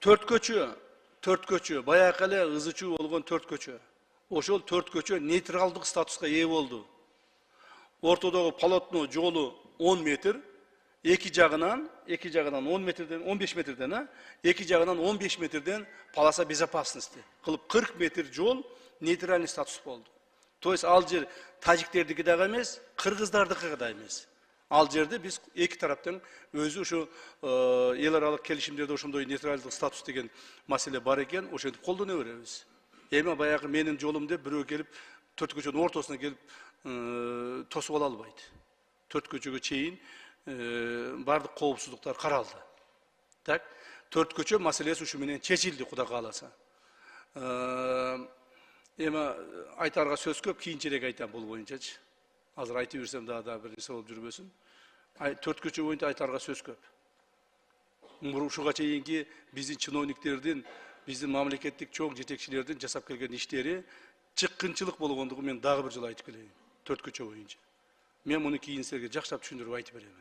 Төрт көчө, баягы эле ызычуу болгон төрт көчө. Ошол төрт көчө нейтралдык статуска ээ болду. Ортодогу полотно жолу 10 метр, эки жагынан 10 метрден, 15 метрден, эки жагынан 15 метрден полоса безопасности кылып 40 метр жол нейтральный статус болду. То есть ал жер тажиктердики дагы эмес, кыргыздардыкы да эмес. Ал жерде биз эки тараптан өзү ушу эл аралык келишимдерде ошондой нейтралдык статус деген маселе бар экен, ошентип колдоно беребиз. Эми баягы менин жолум деп бирөө келип төрт көчөнүн ортосуна келип тосуп ала албайт. Төрт көчөгө чейин бардык коопсуздуктар каралды. Так, төрт көчө маселеси ушу менен чечилди, Кудай кааласа. Эми айтарга сөз көп, кийинчерээк айтам бул боюнчачы. Азыр айтып берсем да бир нерсе болуп жүрбөсүн. Төрт көчө боюнча айтарга сөз көп. Ушуга чейинки биздин чиновниктердин, биздин мамлекеттик чоң жетекчилердин жасап келген иштери чыккынчылык болгондугун мен дагы бир жолу айтып келейин. Төрт көчө боюнча. Мен муну кийин силерге жакшылап түшүндүрүп айтып берем.